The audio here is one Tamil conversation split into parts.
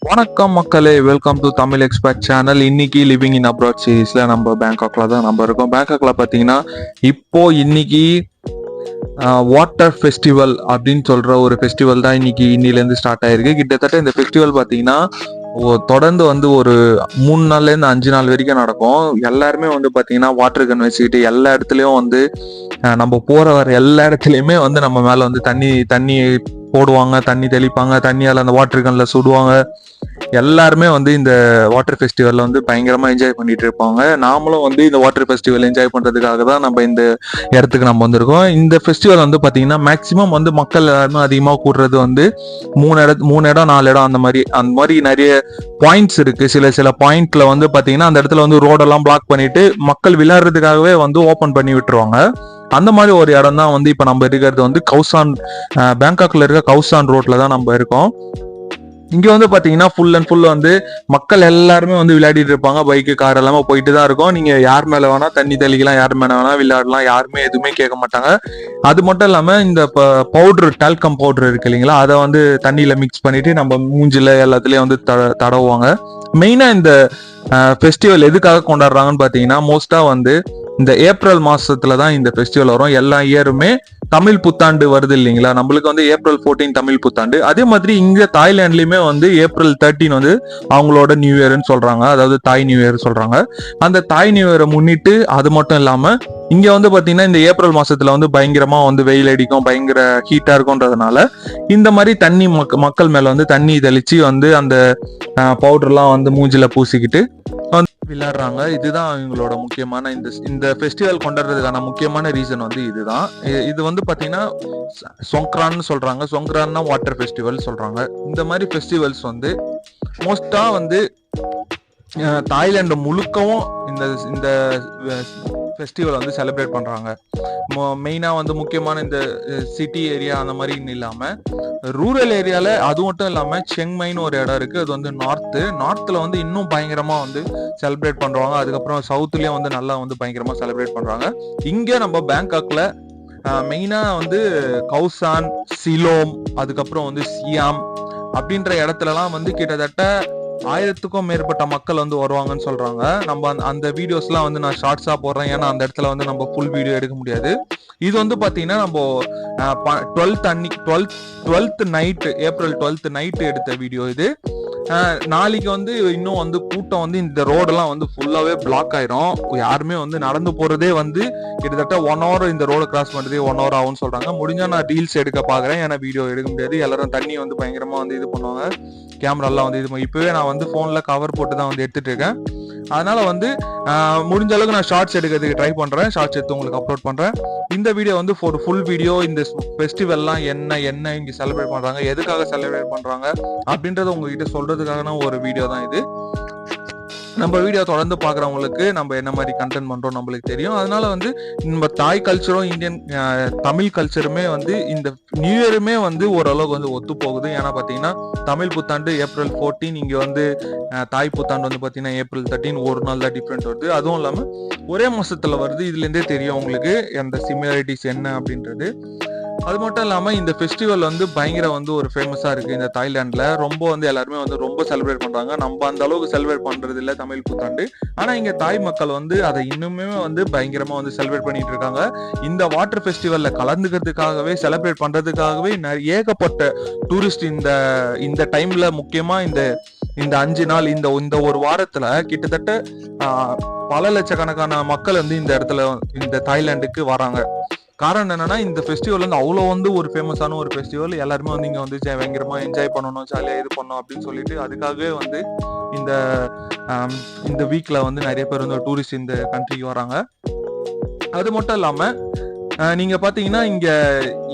வணக்கம் மக்களே, welcome to Tamil expert channel. இன்னைக்கு லிவிங் இன் அப்ராட் சீரீஸ்ல நம்ம பேங்காக்ல தான் நம்ம இருக்கோம். பேங்காக்ல பார்த்தீங்கன்னா இன்னைக்கு வாட்டர் ஃபெஸ்டிவல் அப்படின்னு சொல்ற ஒரு ஃபெஸ்டிவல் தான் இன்னிலேருந்து ஸ்டார்ட் ஆயிருக்கு. கிட்டத்தட்ட இந்த ஃபெஸ்டிவல் பார்த்தீங்கன்னா தொடர்ந்து ஒரு 3 நாள்லேருந்து 5 நாள் வரைக்கும் நடக்கும். எல்லாருமே பார்த்தீங்கன்னா வாட்டர் கன் வச்சுக்கிட்டு எல்லா இடத்துலையும் நம்ம போற வர எல்லா இடத்துலையுமே நம்ம மேல தண்ணி போடுவாங்க, தண்ணி தெளிப்பாங்க, தண்ணியால் அந்த வாட்டர் கன்ல சுடுவாங்க. எல்லாருமே இந்த வாட்டர் ஃபெஸ்டிவல்ல பயங்கரமா என்ஜாய் பண்ணிட்டு இருப்பாங்க. நாமளும் இந்த வாட்டர் ஃபெஸ்டிவல் என்ஜாய் பண்றதுக்காக தான் நம்ம இந்த இடத்துக்கு நம்ம வந்திருக்கோம். இந்த ஃபெஸ்டிவல் பாத்தீங்கன்னா மேக்சிமம் மக்கள் எல்லாருமே அதிகமாக கூடுறது 3 இடம் 4 இடம் அந்த மாதிரி நிறைய பாயிண்ட்ஸ் இருக்கு. சில பாயிண்ட்ல பாத்தீங்கன்னா அந்த இடத்துல ரோடெல்லாம் பிளாக் பண்ணிட்டு மக்கள் விளையாடுறதுக்காகவே ஓபன் பண்ணி விட்டுருவாங்க. அந்த மாதிரி ஒரு இடம் தான் இப்ப நம்ம இருக்கிறது கவுசான், பேங்காக்ல இருக்க கவுசான் ரோட்ல தான் நம்ம இருக்கோம். இங்க பாத்தீங்கன்னா ஃபுல் அண்ட் ஃபுல் மக்கள் எல்லாருமே விளையாடிட்டு இருப்பாங்க. பைக்கு கார் எல்லாமே போயிட்டு தான் இருக்கும். நீங்க யார் மேல வேணா தண்ணி தெளிக்கலாம், யார் மேல வேணா விளையாடலாம், யாருமே எதுவுமே கேட்க மாட்டாங்க. அது மட்டும் இல்லாம இந்த பவுடர், டால்கம் பவுடர் இருக்கு இல்லைங்களா, அதை தண்ணியில மிக்ஸ் பண்ணிட்டு நம்ம மூஞ்சில எல்லாத்துலயும் தடவுவாங்க. மெயினா இந்த ஃபெஸ்டிவல் எதுக்காக கொண்டாடுறாங்கன்னு பாத்தீங்கன்னா மோஸ்டா இந்த ஏப்ரல் மாசத்துல தான் இந்த ஃபெஸ்டிவல் வரும். எல்லா இயருமே தமிழ் புத்தாண்டு வருது இல்லைங்களா, நம்மளுக்கு ஏப்ரல் 14 தமிழ் புத்தாண்டு. அதே மாதிரி இங்க தாய்லாண்ட்லயுமே ஏப்ரல் 13 அவங்களோட நியூ இயர்னு சொல்றாங்க, அதாவது தாய் நியூ இயர் சொல்றாங்க. அந்த தாய் நியூ இயரை முன்னிட்டு அது மட்டும் இல்லாம இங்க பாத்தீங்கன்னா இந்த ஏப்ரல் மாசத்துல பயங்கரமா வெயில் அடிக்கும், பயங்கர ஹீட்டா இருக்கும்ன்றதுனால இந்த மாதிரி தண்ணி மக்கள் மேல தண்ணி தெளிச்சு அந்த பவுடர்லாம் மூஞ்சில பூசிக்கிட்டு விளையாடுறாங்க. இதுதான் இவங்களோட முக்கியமான இந்த ஃபெஸ்டிவல் கொண்டாடுறதுக்கான முக்கியமான ரீசன் இதுதான். இது பாத்தீங்கன்னா சொங்க்ரான்னு சொல்றாங்க. சொங்க்ரான்னா வாட்டர் ஃபெஸ்டிவல் சொல்றாங்க. இந்த மாதிரி ஃபெஸ்டிவல்ஸ் மோஸ்டா தாய்லாந்து முழுக்கவும் இந்த ஃபெஸ்டிவல் செலிப்ரேட் பண்றாங்க. மெயினா முக்கியமான இந்த சிட்டி ஏரியா அந்த மாதிரி இல்லாம ரூரல் ஏரியால, அது மட்டும் இல்லாம செங்மைன்னு ஒரு இடம் இருக்கு. அது நார்த்ல இன்னும் பயங்கரமா செலிப்ரேட் பண்றாங்க. அதுக்கப்புறம் சவுத்லயும் நல்லா பயங்கரமா செலிப்ரேட் பண்றாங்க. இங்க நம்ம பேங்காக்ல மெயினா கவுசான், சிலோம், அதுக்கப்புறம் சியாம் அப்படின்ற இடத்துலலாம் கிட்டத்தட்ட 1000க்கும் மேற்பட்ட மக்கள் வருவாங்கன்னு சொல்றாங்க. நம்ம அந்த வீடியோஸ்லாம் நான் ஷார்ட்ஸா போடுறேன், ஏன்னா அந்த இடத்துல நம்ம ஃபுல் வீடியோ எடுக்க முடியாது. இது பாத்தீங்கன்னா நம்ம 12th night, April 12th night எடுத்த வீடியோ இது. நாளைக்கு இன்னும் கூட்டம் இந்த ரோடெல்லாம் ஃபுல்லாவே பிளாக் ஆயிரும். யாருமே நடந்து போறதே கிட்டத்தட்ட 1 hour, இந்த ரோடு கிராஸ் பண்றதே 1 hour ஆகும்னு சொல்றாங்க. முடிஞ்சா நான் ரீல்ஸ் எடுக்க பாக்குறேன், ஏன்னா வீடியோ எடுக்க முடியாது. எல்லாரும் தண்ணி பயங்கரமா இது பண்ணுவாங்க. கேமரா எல்லாம் இது இப்பவே நான் போன்ல கவர் போட்டு தான் எடுத்துட்டு இருக்கேன். அதனால முடிஞ்ச அளவுக்கு நான் ஷார்ட்ஸ் எடுக்கிறதுக்கு ட்ரை பண்றேன். ஷார்ட்ஸ் எடுத்து உங்களுக்கு அப்லோட் பண்றேன். இந்த வீடியோ ஒரு ஃபுல் வீடியோ, இந்த ஃபெஸ்டிவல்லாம் என்ன இங்க செலிப்ரேட் பண்றாங்க, எதுக்காக செலிப்ரேட் பண்றாங்க அப்படின்றத உங்ககிட்ட சொல்றதுக்கான ஒரு வீடியோ தான் இது. நம்ம வீடியோ தொடர்ந்து பாக்குறவங்களுக்கு நம்ம என்ன மாதிரி கண்டென்ட் பண்றோம் நம்மளுக்கு தெரியும். அதனால நம்ம தாய் கல்ச்சரும் இந்தியன் தமிழ் கல்ச்சருமே இந்த நியூ இயருமே ஓரளவுக்கு ஒத்து போகுது. ஏன்னா பாத்தீங்கன்னா தமிழ் புத்தாண்டு ஏப்ரல் 14, இங்க தாய் புத்தாண்டு பாத்தீங்கன்னா ஏப்ரல் 13. ஒரு நாள் தான் டிஃப்ரெண்ட் வருது. அதுவும் இல்லாம ஒரே மாசத்துல வருது. இதுல இருந்தே தெரியும் உங்களுக்கு அந்த சிமிலாரிட்டிஸ் என்ன அப்படின்றது. அது மட்டும் இல்லாம இந்த ஃபெஸ்டிவல் பயங்கர ஒரு ஃபேமஸா இருக்கு இந்த தாய்லாந்துல. ரொம்ப எல்லாருமே ரொம்ப செலிப்ரேட் பண்றாங்க. நம்ம அந்த அளவுக்கு செலிப்ரேட் பண்றது இல்ல தமிழ் புத்தாண்டு. ஆனா இங்க தாய் மக்கள் அதை இன்னுமே பயங்கரமா செலிப்ரேட் பண்ணிட்டு இருக்காங்க. இந்த வாட்டர் ஃபெஸ்டிவல்ல கலந்துக்கிறதுக்காகவே, செலிப்ரேட் பண்றதுக்காகவே ஏகப்பட்ட டூரிஸ்ட் இந்த டைம்ல, முக்கியமா இந்த 5 நாள், இந்த ஒரு வாரத்துல கிட்டத்தட்ட பல லட்சக்கணக்கான மக்கள் இந்த இடத்துல இந்த தாய்லாந்துக்கு வராங்க. காரணம் என்னன்னா இந்த ஃபெஸ்டிவல் அவ்வளோ ஒரு ஃபேமஸான ஒரு ஃபெஸ்டிவல். எல்லாருமே இங்க பயங்கரமா என்ஜாய் பண்ணணும், ஜாலியா இது பண்ணணும் அப்படின்னு சொல்லிட்டு அதுக்காகவே இந்த வீக்ல நிறைய பேர் டூரிஸ்ட் இந்த கண்ட்ரிக்கு வராங்க. அது மட்டும் இல்லாம நீங்க பாத்தீங்கன்னா இங்க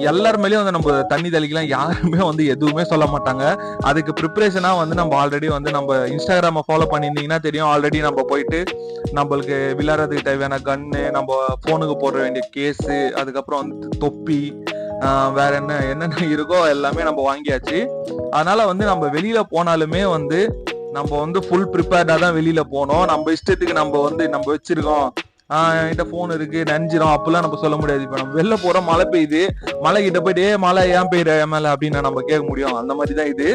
எல்லார் மேலயும் நம்ம தண்ணி தெளிக்கலாம், யாருமே எதுவுமே சொல்ல மாட்டாங்க. அதுக்கு ப்ரிப்பரேஷனா நம்ம ஆல்ரெடி நம்ம இன்ஸ்டாகிராம ஃபாலோ பண்ணியிருந்தீங்கன்னா தெரியும். ஆல்ரெடி நம்ம போயிட்டு நம்மளுக்கு விளையாடுறதுக்கு தேவையான கன்னு, நம்ம போனுக்கு போட வேண்டிய கேஸு, அதுக்கப்புறம் தொப்பி, வேற என்னென்ன இருக்கோ எல்லாமே நம்ம வாங்கியாச்சு. அதனால நம்ம வெளியில போனாலுமே நம்ம ஃபுல் ப்ரிப்பேர்டா தான் வெளியில போனோம். நம்ம இஷ்டத்துக்கு நம்ம வச்சிருக்கோம் என்கிட்ட ஃபோன் இருக்கு நனைஞ்சிரும் அப்படிலாம் நம்ம சொல்ல முடியாது. இப்ப நம்ம வெளில போறோம், மழை பெய்யுது, மழை கிட்ட போயிட்டு மழை ஏன் பெய்யுற என் மேல அப்படின்னு நம்ம கேட்க முடியும். அந்த மாதிரி தான் இது.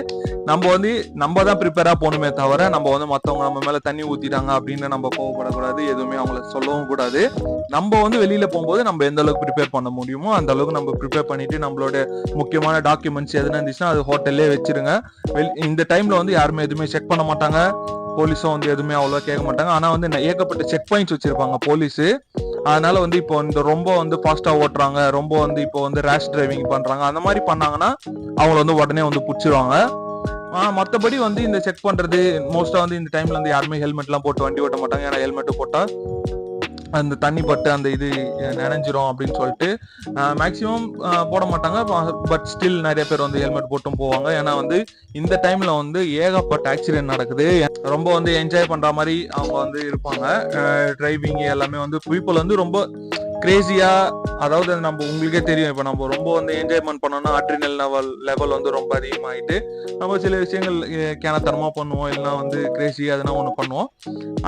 நம்ம தான் ப்ரிப்பேரா போகணுமே தவிர நம்ம வந்து மத்தவங்க நம்ம மேல தண்ணி ஊத்திட்டாங்க அப்படின்னு நம்ம கோவப்படக்கூடாது. எதுவுமே அவங்கள சொல்லவும் கூடாது. நம்ம வந்து வெளியில போகும்போது நம்ம எந்த அளவுக்கு ப்ரிப்பேர் பண்ண முடியுமோ அந்த அளவுக்கு நம்ம ப்ரிப்பேர் பண்ணிட்டு நம்மளோட முக்கியமான டாக்குமெண்ட்ஸ் எதுனா இருந்துச்சுன்னா அது ஹோட்டல்லே வச்சிருங்க. இந்த டைம்ல வந்து யாருமே எதுவுமே செக் பண்ண மாட்டாங்க. போலீஸும் வந்து எதுவுமே அவ்வளோ கேட்க மாட்டாங்க. ஆனா வந்து ஏகப்பட்ட செக் பாயிண்ட்ஸ் வச்சிருப்பாங்க போலீஸ். அதனால வந்து இப்போ இந்த ரொம்ப வந்து ஃபாஸ்டா ஓட்டுறாங்க, ரொம்ப வந்து இப்போ வந்து ரேஷ் டிரைவிங் பண்றாங்க, அந்த மாதிரி பண்ணாங்கன்னா அவங்கள வந்து உடனே வந்து பிடிச்சிருவாங்க. மற்றபடி வந்து இந்த செக் பண்றது மோஸ்டா வந்து இந்த டைம்ல வந்து யாருமே ஹெல்மெட் எல்லாம் போட்டு வண்டி ஓட்ட மாட்டாங்க. ஏன்னா ஹெல்மெட் போட்டா அந்த தண்ணி பட்டு அந்த இது நனைஞ்சிரும் அப்படின்னு சொல்லிட்டு மேக்சிமம் போட மாட்டாங்க. பட் ஸ்டில் நிறைய பேர் வந்து ஹெல்மெட் போட்டும் போவாங்க. ஏன்னா வந்து இந்த டைம்ல வந்து ஏகப்பட்ட ஆக்சிடென்ட் நடக்குது. ரொம்ப வந்து என்ஜாய் பண்ற மாதிரி அவங்க வந்து இருப்பாங்க. டிரைவிங் எல்லாமே வந்து பீப்புள் வந்து ரொம்ப கிரேசியா, அதாவது நம்ம உங்களுக்கே தெரியும், இப்ப நம்ம ரொம்ப வந்து என்ஜாய்மெண்ட் பண்ணோம்னா அட்ரினல் லெவல் வந்து ரொம்ப அதிகமாயிட்டு நம்ம சில விஷயங்கள் கேனத்தனமா பண்ணுவோம், இல்லைன்னா வந்து கிரேசியா எதுனா ஒண்ணு பண்ணுவோம்.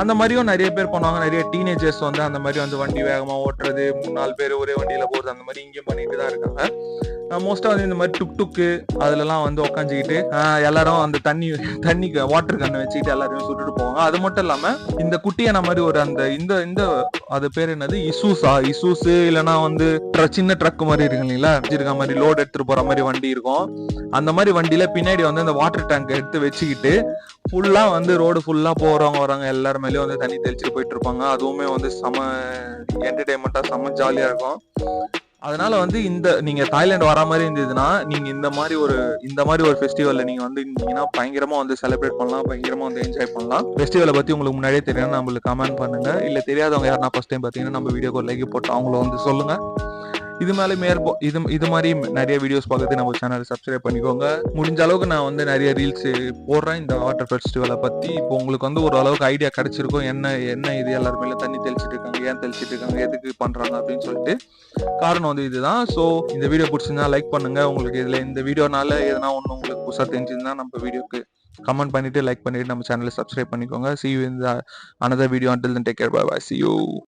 அந்த மாதிரியும் நிறைய பேர் பண்ணுவாங்க. நிறைய டீனேஜர்ஸ் வந்து அந்த மாதிரி வந்து வண்டி வேகமா ஓட்டுறது, 3-4 பேர் ஒரே வண்டியில போறது, அந்த மாதிரி இங்கேயும் பண்ணிட்டு தான் இருக்காங்க. மோஸ்டா வந்து இந்த மாதிரி டுக்கு அதுலலாம் வந்து உட்காந்துக்கிட்டு எல்லாரும் அந்த தண்ணிக்கு வாட்டர் கண்ணை வச்சுக்கிட்டு எல்லாரையும் சுட்டுட்டு போவாங்க. அது மட்டும் இல்லாம இந்த குட்டியான மாதிரி ஒரு அந்த இந்த இந்த அது பேர் என்னது, இசூஸ் இல்லைன்னா வந்து சின்ன ட்ரக் மாதிரி இருக்கு இல்லைங்களா, இருக்க மாதிரி லோட் எடுத்துட்டு போற மாதிரி வண்டி இருக்கும். அந்த மாதிரி வண்டியில பின்னாடி வந்து அந்த வாட்டர் டேங்க் எடுத்து வச்சுக்கிட்டு ஃபுல்லா வந்து ரோடு ஃபுல்லா போறவங்க வராங்க எல்லாரும் மேலேயும் வந்து தண்ணி தெளிச்சுட்டு போயிட்டு இருப்பாங்க. அதுவுமே வந்து செம என்டர்டைன்மெண்டா செம ஜாலியா இருக்கும். அதனால வந்து நீங்க தாய்லாந்து வர மாதிரி இருந்ததுன்னா நீங்க இந்த மாதிரி ஒரு ஃபெஸ்டிவல்ல நீங்க வந்து இருந்தீங்கன்னா பயங்கரமா வந்து செலிப்ரேட் பண்ணலாம், பயங்கரமா வந்து என்ஜாய் பண்ணலாம். ஃபெஸ்டிவலை பத்தி உங்களுக்கு முன்னாடியே தெரியும், நம்மளுக்கு கமெண்ட் பண்ணுங்க. இல்ல தெரியாதவங்க யாருன்னா ஃபர்ஸ்ட் டைம் பாத்தீங்கன்னா நம்ம வீடியோக்கு ஒரு லைக் போட்டு அவங்கள வந்து சொல்லுங்க. இது மேலே இது மாதிரி நிறைய வீடியோஸ் பார்க்கறது நம்ம சேனலை சப்ஸ்கிரைப் பண்ணிக்கோங்க. முடிஞ்ச அளவுக்கு நான் வந்து நிறைய ரீல்ஸ் போடுறேன் இந்த வாட்டர் ஃபெஸ்டிவலை பத்தி. இப்போ உங்களுக்கு வந்து ஒரு அளவுக்கு ஐடியா கிடைச்சிருக்கும், என்ன இது எல்லாருமே தண்ணி தெளிச்சிட்டு இருக்காங்க, ஏன் தெளிச்சிட்டு இருக்காங்க, எதுக்கு பண்றாங்க அப்படின்னு சொல்லிட்டு. காரணம் வந்து இதுதான். ஸோ இந்த வீடியோ பிடிச்சிருந்தா லைக் பண்ணுங்க. உங்களுக்கு இதுல இந்த வீடியோனால எதனா ஒன்று உங்களுக்கு புதுசாக தெரிஞ்சிருந்தா நம்ம வீடியோக்கு கமெண்ட் பண்ணிட்டு லைக் பண்ணிட்டு நம்ம சேனலை சப்ஸ்கிரைப் பண்ணிக்கோங்க. See you in the another video. Until then, take care. Bye bye. See you.